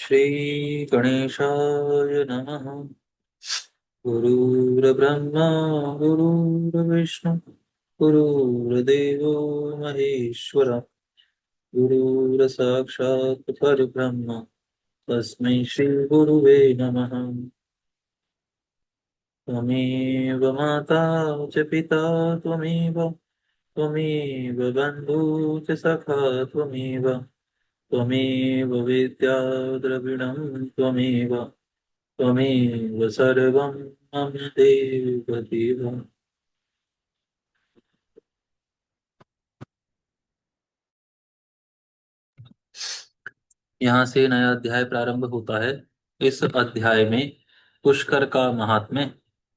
श्री गणेशाय नमः। गुरुर्ब्रह्मा गुरुर्विष्णु गुरुर्देवो महेश्वर गुरुर्साक्षात् परब्रह्म तस्मै श्री गुरुवे नमः। त्वमेव माता च पिता त्वमेव त्वमेव बन्धु च सखा त्वमेव त्वमेव वेद्या द्रविणं त्वमेव त्वमेव सर्वं मम देव देव। यहाँ से नया अध्याय प्रारंभ होता है। इस अध्याय में पुष्कर का महात्म्य,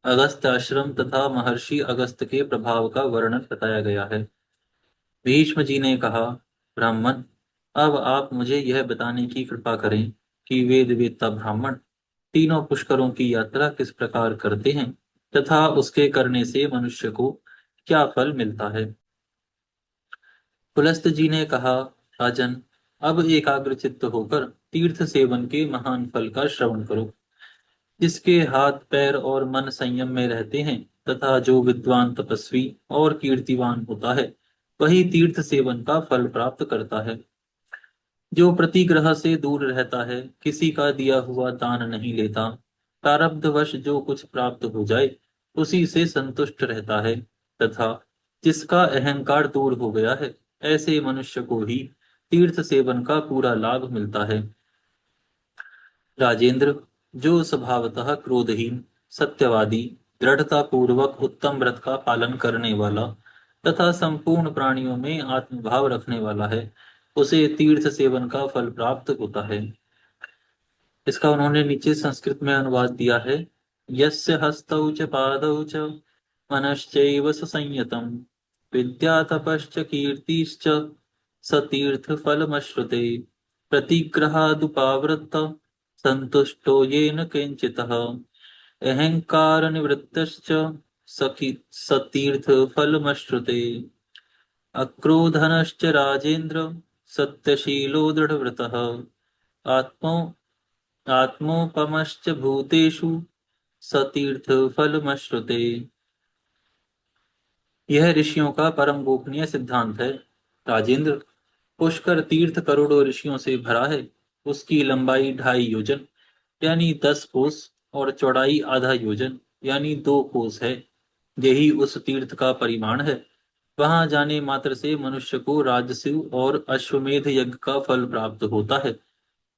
अगस्त्य आश्रम तथा महर्षि अगस्त्य के प्रभाव का वर्णन बताया गया है। भीष्म जी ने कहा, ब्राह्मण, अब आप मुझे यह बताने की कृपा करें कि वेद वेत्ता ब्राह्मण तीनों पुष्करों की यात्रा किस प्रकार करते हैं तथा उसके करने से मनुष्य को क्या फल मिलता है। पुलस्त जी ने कहा, राजन, अब एकाग्र चित्त होकर तीर्थ सेवन के महान फल का श्रवण करो। जिसके हाथ पैर और मन संयम में रहते हैं तथा जो विद्वान तपस्वी और कीर्तिवान होता है, वही तीर्थ सेवन का फल प्राप्त करता है। जो प्रतिग्रह से दूर रहता है, किसी का दिया हुआ दान नहीं लेता, प्रारब्धवश जो कुछ प्राप्त हो जाए उसी से संतुष्ट रहता है, तथा जिसका अहंकार दूर हो गया है, ऐसे मनुष्य को ही तीर्थ सेवन का पूरा लाभ मिलता है। राजेंद्र, जो स्वभावतः क्रोधहीन, सत्यवादी, दृढ़ता पूर्वक उत्तम व्रत का पालन करने वाला तथा संपूर्ण प्राणियों में आत्मभाव रखने वाला है, उसे तीर्थ सेवन का फल प्राप्त होता है। इसका उन्होंने नीचे संस्कृत में अनुवाद दिया है। यस्य हस्तौ च पादौ च मनश्चैव स संयतम् विद्या तपश्च कीर्तिश्च स तीर्थफलमश्नुते प्रतिग्रहादुपावृत्त संतुष्टो येन किंचितः अहंकारनिवृत्तश्च स तीर्थफलमश्नुते अक्रोधनश्च राजेन्द्र सत्यशीलो दृढव्रतः आत्मो आत्मोपमश्च भूतेषु सतीर्थफलमश्नुते। यह ऋषियों का परम गोपनीय सिद्धांत है। राजेंद्र, पुष्कर तीर्थ करोड़ों ऋषियों से भरा है। उसकी लंबाई 2.5 योजन यानी 10 कोस और चौड़ाई आधा योजन यानी 2 कोस है। यही उस तीर्थ का परिमाण है। वहां जाने मात्र से मनुष्य को राजसूय और अश्वमेध यज्ञ का फल प्राप्त होता है।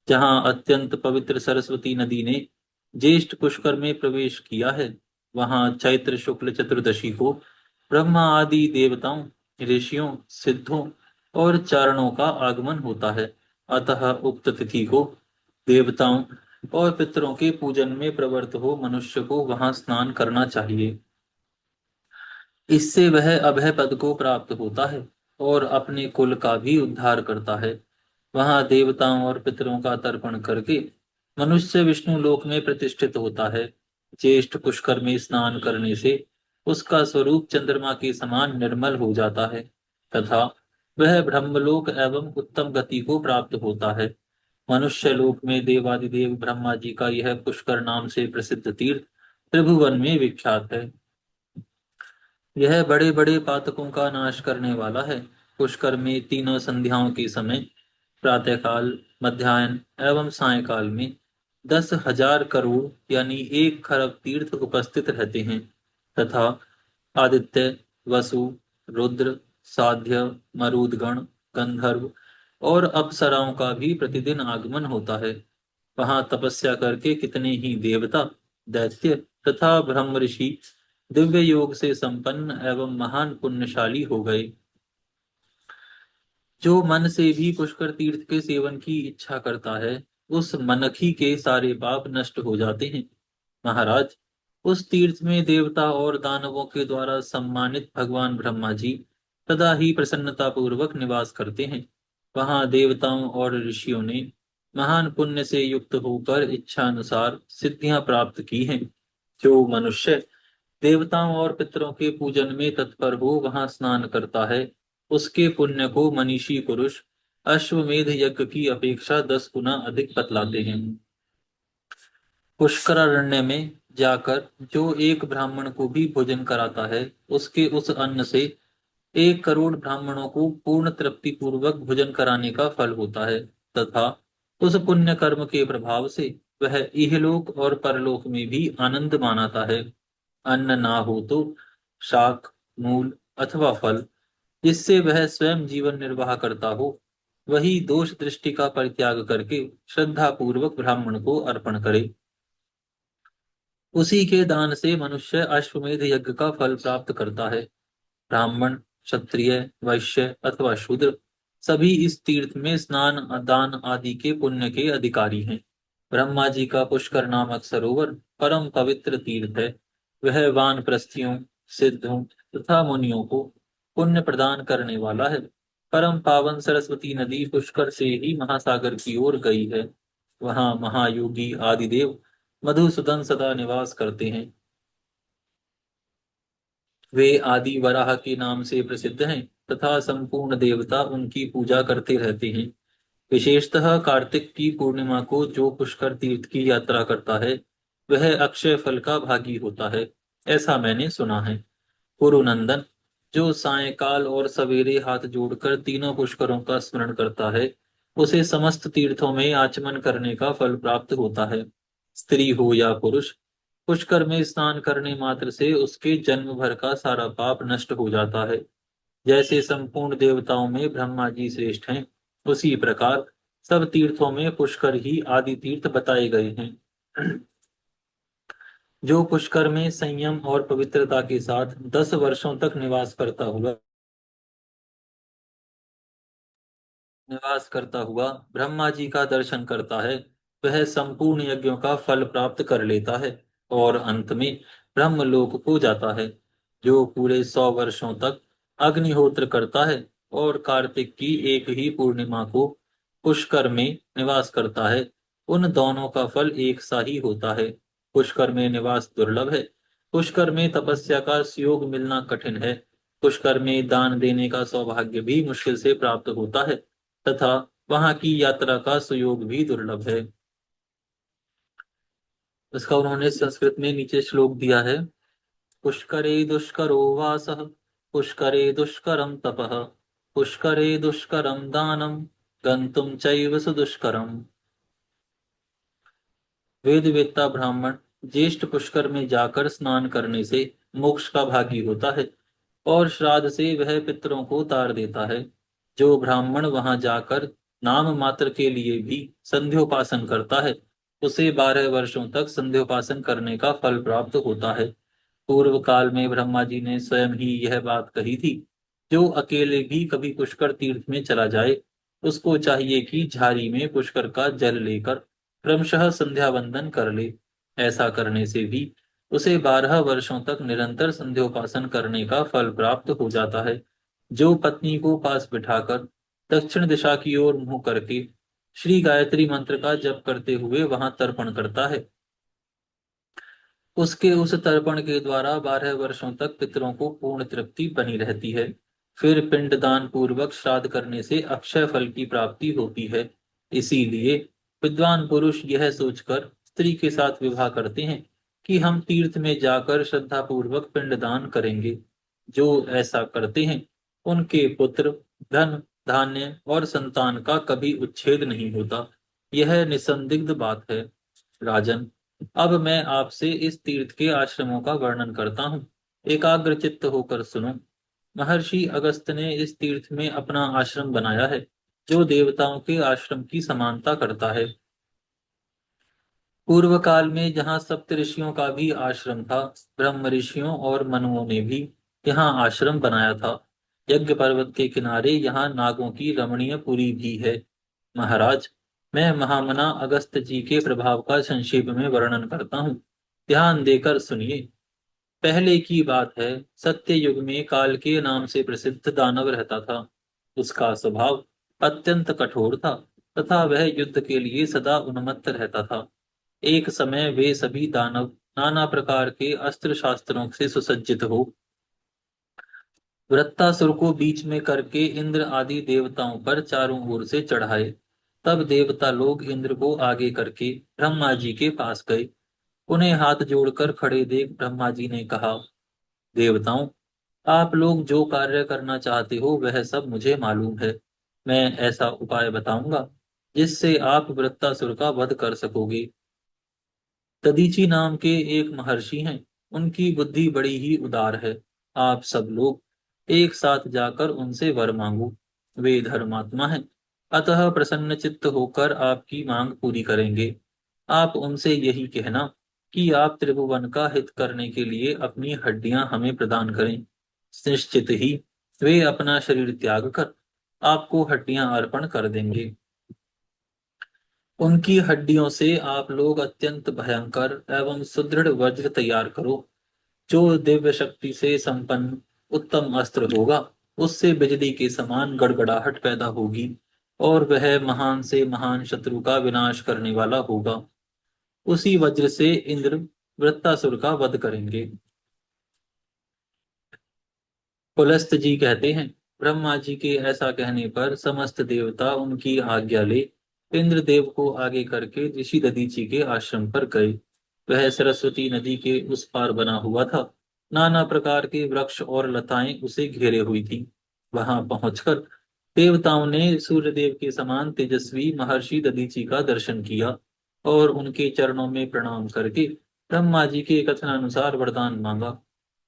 जहाँ अत्यंत पवित्र सरस्वती नदी ने ज्येष्ठ पुष्कर में प्रवेश किया है, वहाँ चैत्र शुक्ल चतुर्दशी को ब्रह्मा आदि देवताओं, ऋषियों, सिद्धों और चारणों का आगमन होता है। अतः उक्त तिथि को देवताओं और पितरों के पूजन में प्रवृत्त हो मनुष्य को वहां स्नान करना चाहिए। इससे वह अभय पद को प्राप्त होता है और अपने कुल का भी उद्धार करता है। वहां देवताओं और पितरों का तर्पण करके मनुष्य विष्णु लोक में प्रतिष्ठित होता है। ज्येष्ठ पुष्कर में स्नान करने से उसका स्वरूप चंद्रमा के समान निर्मल हो जाता है तथा वह ब्रह्मलोक एवं उत्तम गति को प्राप्त होता है। मनुष्य लोक में देवादिदेव ब्रह्मा जी का यह पुष्कर नाम से प्रसिद्ध तीर्थ त्रिभुवन में विख्यात है। यह बड़े बड़े पातकों का नाश करने वाला है। पुष्कर में तीनों संध्याओं के समय, प्रातःकाल, मध्याह्न एवं सायंकाल में 10,000 करोड़ यानी 1 खरब तीर्थ उपस्थित रहते हैं तथा आदित्य, वसु, रुद्र, साध्य, मरुदगण, गंधर्व और अप्सराओं का भी प्रतिदिन आगमन होता है। वहां तपस्या करके कितने ही देवता, दैत्य तथा ब्रह्म ऋषि दिव्य योग से संपन्न एवं महान पुण्यशाली हो गए। जो मन से भी पुष्कर तीर्थ के सेवन की इच्छा करता है, उस मनखी के सारे पाप नष्ट हो जाते हैं। महाराज, उस तीर्थ में देवता और दानवों के द्वारा सम्मानित भगवान ब्रह्मा जी सदा ही प्रसन्नता पूर्वक निवास करते हैं। वहां देवताओं और ऋषियों ने महान पुण्य से युक्त होकर इच्छा अनुसार सिद्धियां प्राप्त की हैं। जो मनुष्य देवताओं और पितरों के पूजन में तत्पर हो वहां स्नान करता है, उसके पुण्य को मनीषी पुरुष अश्वमेध यज्ञ की अपेक्षा 10 गुना अधिक बतलाते हैं। पुष्करारण्य में जाकर जो एक ब्राह्मण को भी भोजन कराता है, उसके उस अन्न से 1 करोड़ ब्राह्मणों को पूर्ण तृप्ति पूर्वक भोजन कराने का फल होता है, तथा उस पुण्य कर्म के प्रभाव से वह इहलोक और परलोक में भी आनंद मानाता है। अन्न ना हो तो शाक, मूल अथवा फल, जिससे वह स्वयं जीवन निर्वाह करता हो, वही दोष दृष्टि का परित्याग करके श्रद्धा पूर्वक ब्राह्मण को अर्पण करे। उसी के दान से मनुष्य अश्वमेध यज्ञ का फल प्राप्त करता है। ब्राह्मण, क्षत्रिय, वैश्य अथवा शूद्र सभी इस तीर्थ में स्नान, दान आदि के पुण्य के अधिकारी हैं। ब्रह्मा जी का पुष्कर नामक सरोवर परम पवित्र तीर्थ है। वह वानप्रस्थियों, सिद्धों तथा मुनियों को पुण्य प्रदान करने वाला है। परम पावन सरस्वती नदी पुष्कर से ही महासागर की ओर गई है। वहां महायोगी आदिदेव मधुसूदन सदा निवास करते हैं। वे आदि वराह के नाम से प्रसिद्ध हैं तथा संपूर्ण देवता उनकी पूजा करते रहते हैं। विशेषतः कार्तिक की पूर्णिमा को जो पुष्कर तीर्थ की यात्रा करता है, वह अक्षय फल का भागी होता है, ऐसा मैंने सुना है। कुरुनंदन, जो सायंकाल और सवेरे हाथ जोड़कर तीनों पुष्करों का स्मरण करता है, उसे समस्त तीर्थों में आचमन करने का फल प्राप्त होता है। स्त्री हो या पुरुष, पुष्कर में स्नान करने मात्र से उसके जन्म भर का सारा पाप नष्ट हो जाता है। जैसे संपूर्ण देवताओं में ब्रह्मा जी श्रेष्ठ हैं, उसी प्रकार सब तीर्थों में पुष्कर ही आदि तीर्थ बताए गए हैं। जो पुष्कर में संयम और पवित्रता के साथ 10 वर्षों तक निवास करता हुआ ब्रह्मा जी का दर्शन करता है, वह संपूर्ण यज्ञों का फल प्राप्त कर लेता है और अंत में ब्रह्मलोक को जाता है। जो पूरे 100 वर्षों तक अग्निहोत्र करता है और कार्तिक की एक ही पूर्णिमा को पुष्कर में निवास करता है, उन दोनों का फल एक सा ही होता है। पुष्कर में निवास दुर्लभ है। पुष्कर में तपस्या का सुयोग मिलना कठिन है। पुष्कर में दान देने का सौभाग्य भी मुश्किल से प्राप्त होता है तथा वहां की यात्रा का सुयोग भी दुर्लभ है। इसका उन्होंने संस्कृत में नीचे श्लोक दिया है। पुष्करे दुष्करो वासः, पुष्करे दुष्करं तपः, पुष्करे दुष्करं दानं, गंतुम चैव सुदुष्करम्। वेद वेत्ता ब्राह्मण ज्येष्ठ पुष्कर में जाकर स्नान करने से मोक्ष का भागी होता है और श्राद्ध से वह पितरों को तार देता है। जो ब्राह्मण वहां जाकर नाम मात्र के लिए भी संध्योपासन करता है, उसे 12 वर्षों तक संध्योपासन करने का फल प्राप्त होता है। पूर्व काल में ब्रह्मा जी ने स्वयं ही यह बात कही थी। जो अकेले भी कभी पुष्कर तीर्थ में चला जाए, उसको चाहिए कि झाड़ी में पुष्कर का जल लेकर क्रमशः संध्या वंदन कर ले। ऐसा करने से भी उसे 12 वर्षों तक निरंतर संध्योपासन करने का फल प्राप्त हो जाता है। जो पत्नी को पास बिठाकर दक्षिण दिशा की ओर मुंह करके श्री गायत्री मंत्र का जप करते हुए वहां तर्पण करता है, उसके उस तर्पण के द्वारा 12 वर्षों तक पितरों को पूर्ण तृप्ति बनी रहती है। फिर पिंडदान पूर्वक श्राद्ध करने से अक्षय फल की प्राप्ति होती है। इसीलिए विद्वान पुरुष यह सोचकर स्त्री के साथ विवाह करते हैं कि हम तीर्थ में जाकर श्रद्धा पूर्वक पिंडदान करेंगे। जो ऐसा करते हैं, उनके पुत्र, धन, धान्य और संतान का कभी उच्छेद नहीं होता। यह निसंदिग्ध बात है। राजन, अब मैं आपसे इस तीर्थ के आश्रमों का वर्णन करता हूँ। एकाग्र चित्त होकर सुनो। महर्षि अगस्त्य ने इस तीर्थ में अपना आश्रम बनाया है, जो देवताओं के आश्रम की समानता करता है। पूर्व काल में जहाँ सप्त ऋषियों का भी आश्रम था, ब्रह्म ऋषियों और मनुओं ने भी यहाँ आश्रम बनाया था। यज्ञ पर्वत के किनारे यहाँ नागों की रमणीय पुरी भी है। महाराज, मैं महामना अगस्त जी के प्रभाव का संक्षेप में वर्णन करता हूँ। ध्यान देकर सुनिए। पहले की बात है, सत्य युग में काल के नाम से प्रसिद्ध दानव रहता था। उसका स्वभाव अत्यंत कठोर था तथा वह युद्ध के लिए सदा उन्मत्त रहता था। एक समय वे सभी दानव नाना प्रकार के अस्त्र शास्त्रों से सुसज्जित हो वृत्तासुर को बीच में करके इंद्र आदि देवताओं पर चारों ओर से चढ़ाए। तब देवता लोग इंद्र को आगे करके ब्रह्मा जी के पास गए। उन्हें हाथ जोड़कर खड़े देख ब्रह्मा जी ने कहा, देवताओं, आप लोग जो कार्य करना चाहते हो वह सब मुझे मालूम है। मैं ऐसा उपाय बताऊंगा जिससे आप वृत्तासुर का वध कर सकोगे। दधीची नाम के एक महर्षि हैं। उनकी बुद्धि बड़ी ही उदार है। आप सब लोग एक साथ जाकर उनसे वर मांगो। वे धर्मात्मा हैं, अतः प्रसन्न चित्त होकर आपकी मांग पूरी करेंगे। आप उनसे यही कहना कि आप त्रिभुवन का हित करने के लिए अपनी हड्डियां हमें प्रदान करें। निश्चित ही वे अपना शरीर त्याग कर आपको हड्डियां अर्पण कर देंगे। उनकी हड्डियों से आप लोग अत्यंत भयंकर एवं सुदृढ़ वज्र तैयार करो। जो दिव्य शक्ति से संपन्न उत्तम अस्त्र होगा, उससे बिजली के समान गड़गड़ाहट पैदा होगी और वह महान से महान शत्रु का विनाश करने वाला होगा। उसी वज्र से इंद्र वृत्तासुर का वध करेंगे। पुलस्त जी कहते हैं, ब्रह्मा जी के ऐसा कहने पर समस्त देवता उनकी आज्ञा ले इंद्रदेव को आगे करके ऋषि दधीचि के आश्रम पर गए। वह सरस्वती नदी के उस पार बना हुआ था। नाना प्रकार के वृक्ष और लताएं उसे घेरे हुई थी। वहां पहुंचकर देवताओं ने सूर्यदेव के समान तेजस्वी महर्षि दधीचि का दर्शन किया और उनके चरणों में प्रणाम करके ब्रह्मा जी के कथनानुसार वरदान मांगा।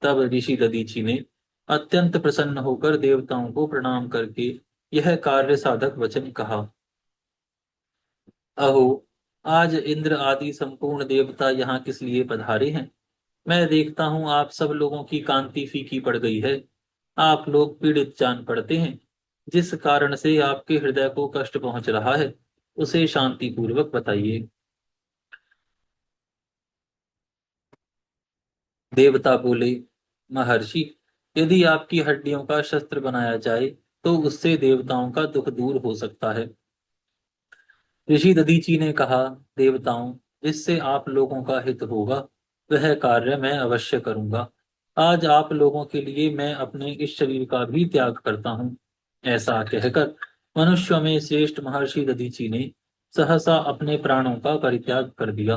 तब ऋषि दधीचि ने अत्यंत प्रसन्न होकर देवताओं को प्रणाम करके यह कार्य साधक वचन कहा, अहो, आज इंद्र आदि संपूर्ण देवता यहाँ किस लिए पधारे हैं? मैं देखता हूँ आप सब लोगों की कांति फीकी पड़ गई है। आप लोग पीड़ित जान पड़ते हैं। जिस कारण से आपके हृदय को कष्ट पहुंच रहा है, उसे शांति पूर्वक बताइए। देवता बोले, महर्षि, यदि आपकी हड्डियों का शस्त्र बनाया जाए तो उससे देवताओं का दुख दूर हो सकता है। ऋषि दधीची ने कहा, देवताओं, जिससे आप लोगों का हित होगा वह कार्य मैं अवश्य करूंगा। आज आप लोगों के लिए मैं अपने इस शरीर का भी त्याग करता हूँ। ऐसा कहकर मनुष्यों में श्रेष्ठ महर्षि दधीची ने सहसा अपने प्राणों का परित्याग कर दिया।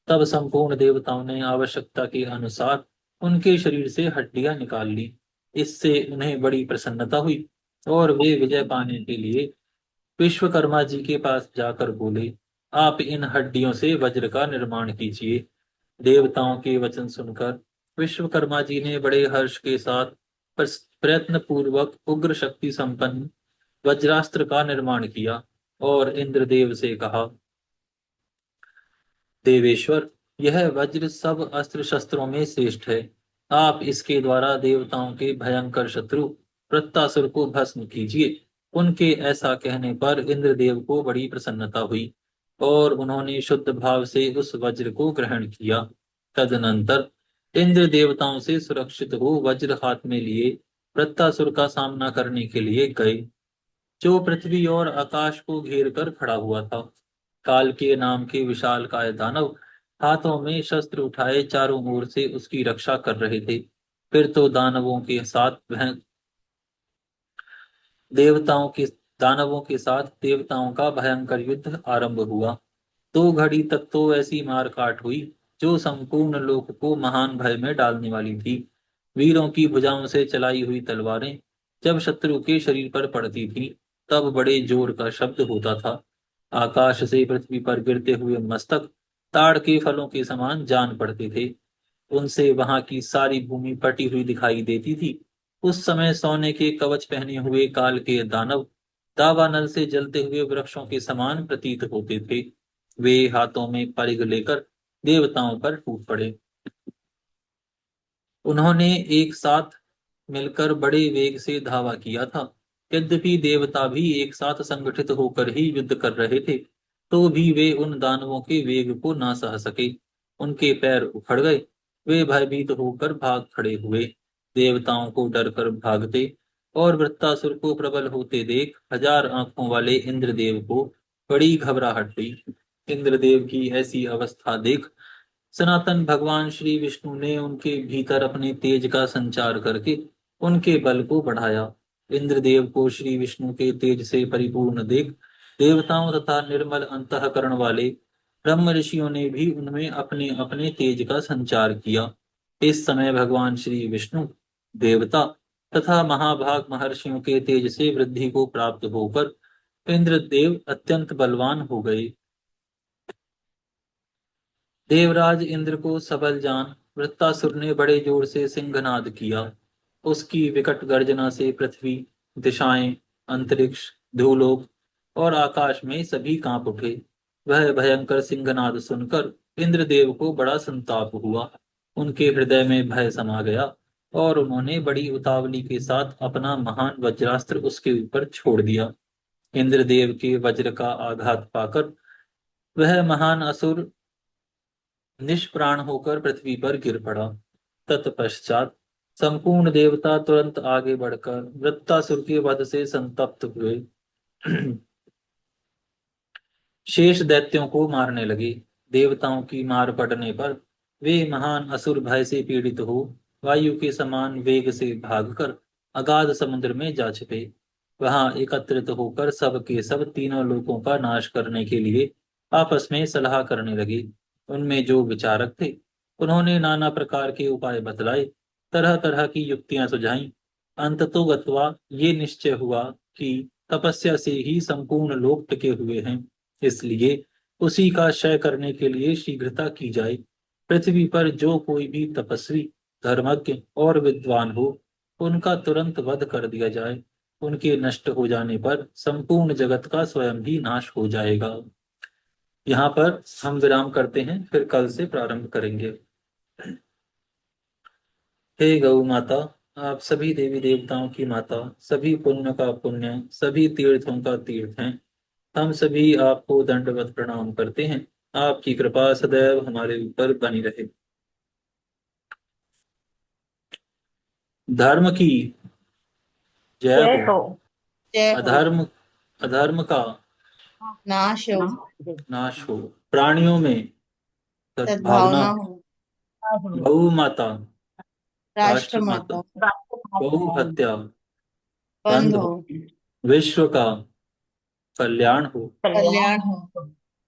तब संपूर्ण देवताओं ने आवश्यकता के अनुसार उनके शरीर से हड्डियां निकाल ली। इससे उन्हें बड़ी प्रसन्नता हुई और वे विजय पाने के लिए विश्वकर्मा जी के पास जाकर बोले, आप इन हड्डियों से वज्र का निर्माण कीजिए। देवताओं के वचन सुनकर विश्वकर्मा जी ने बड़े हर्ष के साथ प्रयत्न पूर्वक उग्र शक्ति संपन्न वज्रास्त्र का निर्माण किया और इंद्रदेव से कहा, देवेश्वर, यह वज्र सब अस्त्र शस्त्रों में श्रेष्ठ है। आप इसके द्वारा देवताओं के भयंकर शत्रु वृत्तासुर को भस्म कीजिए। उनके ऐसा कहने पर इंद्रदेव को बड़ी प्रसन्नता हुई और उन्होंने शुद्ध भाव से उस वज्र को ग्रहण किया। तदनंतर इंद्र देवताओं से सुरक्षित हो वज्र हाथ में लिए वृत्तासुर का सामना करने के लिए गए, जो पृथ्वी और आकाश को घेर कर खड़ा हुआ था। काल के नाम के विशालकाय दानव हाथों में शस्त्र उठाए चारों ओर से उसकी रक्षा कर रहे थे। फिर तो देवताओं के दानवों के साथ देवताओं का भयंकर युद्ध आरंभ हुआ। 2 घड़ी तक तो ऐसी मार काट हुई जो संपूर्ण लोक को महान भय में डालने वाली थी। वीरों की भुजाओं से चलाई हुई तलवारें जब शत्रु के शरीर पर पड़ती थी, तब बड़े जोर का शब्द होता था। आकाश से पृथ्वी पर गिरते हुए मस्तक ताड़ के फलों के समान जान पड़ते थे। उनसे वहां की सारी भूमि पटी हुई दिखाई देती थी। उस समय सोने के कवच पहने हुए काल के दानव दावानल से जलते हुए वृक्षों के समान प्रतीत होते थे। वे हाथों में परिघ लेकर देवताओं पर टूट पड़े। उन्होंने एक साथ मिलकर बड़े वेग से धावा किया था। यद्यपि देवता भी एक साथ संगठित होकर ही युद्ध कर रहे थे, तो भी वे उन दानवों के वेग को ना सह सके। उनके पैर उखड़ गए। वे भयभीत होकर भाग खड़े हुए। देवताओं को डर कर भागते और वृत्तासुर को प्रबल होते देख 1000 आंखों वाले इंद्रदेव को बड़ी घबराहट हुई। इंद्रदेव की ऐसी अवस्था देख सनातन भगवान श्री विष्णु ने उनके भीतर अपने तेज का संचार करके उनके बल को बढ़ाया। इंद्रदेव को श्री विष्णु के तेज से परिपूर्ण देख देवताओं तथा निर्मल अंतःकरण वाले ब्रह्म ऋषियों ने भी उनमें अपने अपने तेज का संचार किया। इस समय भगवान श्री विष्णु देवता तथा महाभाग महर्षियों के तेज से वृद्धि को प्राप्त होकर इंद्रदेव अत्यंत बलवान हो गए। देवराज इंद्र को सबल जान वृत्तासुर ने बड़े जोर से सिंहनाद किया। उसकी विकट गर्जना से पृथ्वी, दिशाएं, अंतरिक्ष, धूलोक और आकाश में सभी कांप उठे। वह भयंकर सिंहनाद सुनकर इंद्रदेव को बड़ा संताप हुआ। उनके हृदय में भय समा गया और उन्होंने बड़ी उतावली के साथ अपना महान वज्रास्त्र उसके ऊपर छोड़ दिया। इंद्रदेव के वज्र का आघात पाकर वह महान असुर निष्प्राण होकर पृथ्वी पर गिर पड़ा। तत्पश्चात संपूर्ण देवता तुरंत आगे बढ़कर वृत्तासुर के वध से संतप्त हुए। शेष दैत्यों को मारने लगे। देवताओं की मार पड़ने पर वे महान असुर भय से पीड़ित हो वायु के समान वेग से भागकर अगाध समुद्र में जा छिपे। वहां एकत्रित होकर सब के सब तीनों लोकों का नाश करने के लिए आपस में सलाह करने लगे। उनमें जो विचारक थे उन्होंने नाना प्रकार के उपाय बतलाए, तरह तरह की युक्तियां सुझाई। अंततोगत्वा ये निश्चय हुआ कि तपस्या से ही संपूर्ण लोक टिके हुए हैं, इसलिए उसी का क्षय करने के लिए शीघ्रता की जाए। पृथ्वी पर जो कोई भी तपस्वी, धर्मज्ञ और विद्वान हो, उनका तुरंत वध कर दिया जाए। उनके नष्ट हो जाने पर संपूर्ण जगत का स्वयं ही नाश हो जाएगा। यहाँ पर हम विराम करते हैं, फिर कल से प्रारंभ करेंगे। हे गौ माता, आप सभी देवी देवताओं की माता, सभी पुण्य का पुण्य, सभी तीर्थों का तीर्थ हैं। हम सभी आपको दंडवत प्रणाम करते हैं। आपकी कृपा सदैव हमारे ऊपर बनी रहे। धर्म की जय जय हो। हो। जय हो। अधर्म अधर्म का नाश हो। नाश हो। प्राणियों में सद्भावना सद्भावना हो। हो। गौ माता, राष्ट्र राष्ट्र माता, माता गौ हत्या बंद बंद हो। हो। विश्व का कल्याण हो। कल्याण हो।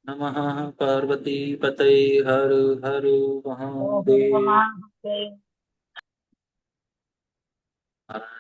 नमः पार्वती पते हर हर महादेव। महादेव। नारायण।